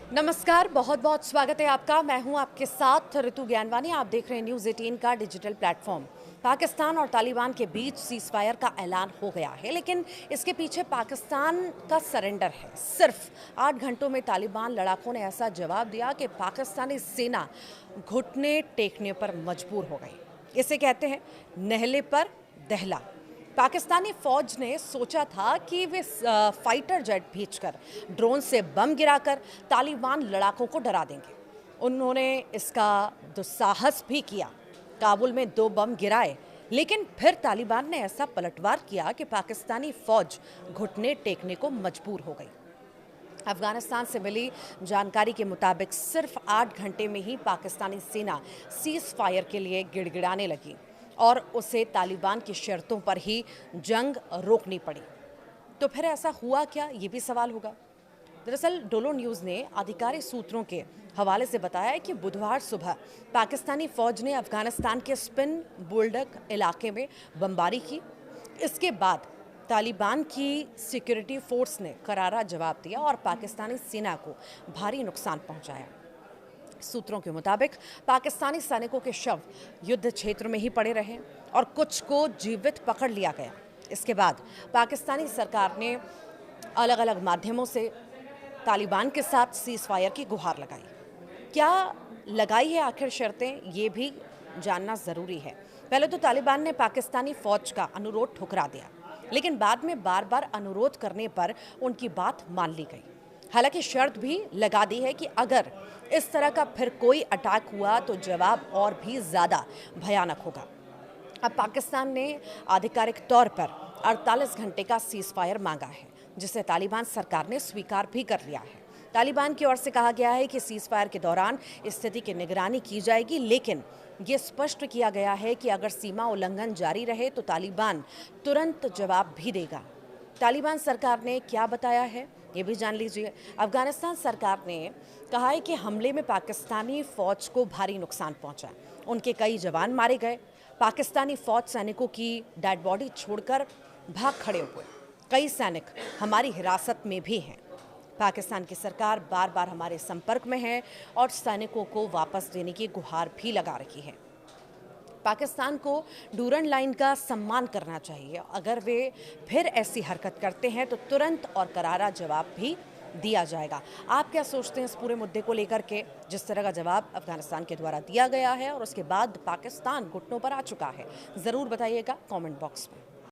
नमस्कार, बहुत बहुत स्वागत है आपका। मैं हूं आपके साथ ऋतु ज्ञानवानी। आप देख रहे हैं न्यूज़ 18 का डिजिटल प्लेटफॉर्म। पाकिस्तान और तालिबान के बीच सीज़ फायर का ऐलान हो गया है, लेकिन इसके पीछे पाकिस्तान का सरेंडर है। सिर्फ 8 घंटों में तालिबान लड़ाकों ने ऐसा जवाब दिया कि पाकिस्तानी सेना घुटने टेकने पर मजबूर हो गई। इसे कहते हैं नहले पर दहला। पाकिस्तानी फौज ने सोचा था कि वे फाइटर जेट भेजकर ड्रोन से बम गिराकर तालिबान लड़ाकों को डरा देंगे। उन्होंने इसका दुस्साहस भी किया, काबुल में 2 बम गिराए, लेकिन फिर तालिबान ने ऐसा पलटवार किया कि पाकिस्तानी फौज घुटने टेकने को मजबूर हो गई। अफगानिस्तान से मिली जानकारी के मुताबिक सिर्फ 8 घंटे में ही पाकिस्तानी सेना सीज फायर के लिए गिड़गिड़ाने लगी और उसे तालिबान की शर्तों पर ही जंग रोकनी पड़ी। तो फिर ऐसा हुआ क्या, ये भी सवाल होगा। दरअसल डोलो न्यूज़ ने आधिकारिक सूत्रों के हवाले से बताया है कि बुधवार सुबह पाकिस्तानी फौज ने अफगानिस्तान के स्पिन बुल्डक इलाके में बमबारी की। इसके बाद तालिबान की सिक्योरिटी फोर्स ने करारा जवाब दिया और पाकिस्तानी सेना को भारी नुकसान पहुंचाया। सूत्रों के मुताबिक पाकिस्तानी सैनिकों के शव युद्ध क्षेत्र में ही पड़े रहे और कुछ को जीवित पकड़ लिया गया। इसके बाद पाकिस्तानी सरकार ने अलग अलग माध्यमों से तालिबान के साथ सीज फायर की गुहार लगाई। क्या लगाई है आखिर शर्तें, ये भी जानना ज़रूरी है। पहले तो तालिबान ने पाकिस्तानी फौज का अनुरोध ठुकरा दिया, लेकिन बाद में बार बार अनुरोध करने पर उनकी बात मान ली गई। हालांकि शर्त भी लगा दी है कि अगर इस तरह का फिर कोई अटैक हुआ तो जवाब और भी ज़्यादा भयानक होगा। अब पाकिस्तान ने आधिकारिक तौर पर 48 घंटे का सीज फायर मांगा है, जिसे तालिबान सरकार ने स्वीकार भी कर लिया है। तालिबान की ओर से कहा गया है कि सीज फायर के दौरान स्थिति की निगरानी की जाएगी, लेकिन ये स्पष्ट किया गया है कि अगर सीमा उल्लंघन जारी रहे तो तालिबान तुरंत जवाब भी देगा। तालिबान सरकार ने क्या बताया है, ये भी जान लीजिए। अफगानिस्तान सरकार ने कहा है कि हमले में पाकिस्तानी फौज को भारी नुकसान पहुंचा, उनके कई जवान मारे गए। पाकिस्तानी फौज सैनिकों की डेड बॉडी छोड़कर भाग खड़े हुए। कई सैनिक हमारी हिरासत में भी हैं। पाकिस्तान की सरकार बार बार हमारे संपर्क में है और सैनिकों को वापस देने की गुहार भी लगा रही है। पाकिस्तान को डूरन लाइन का सम्मान करना चाहिए। अगर वे फिर ऐसी हरकत करते हैं तो तुरंत और करारा जवाब भी दिया जाएगा। आप क्या सोचते हैं इस पूरे मुद्दे को लेकर के, जिस तरह का जवाब अफगानिस्तान के द्वारा दिया गया है और उसके बाद पाकिस्तान घुटनों पर आ चुका है? ज़रूर बताइएगा कमेंट बॉक्स में।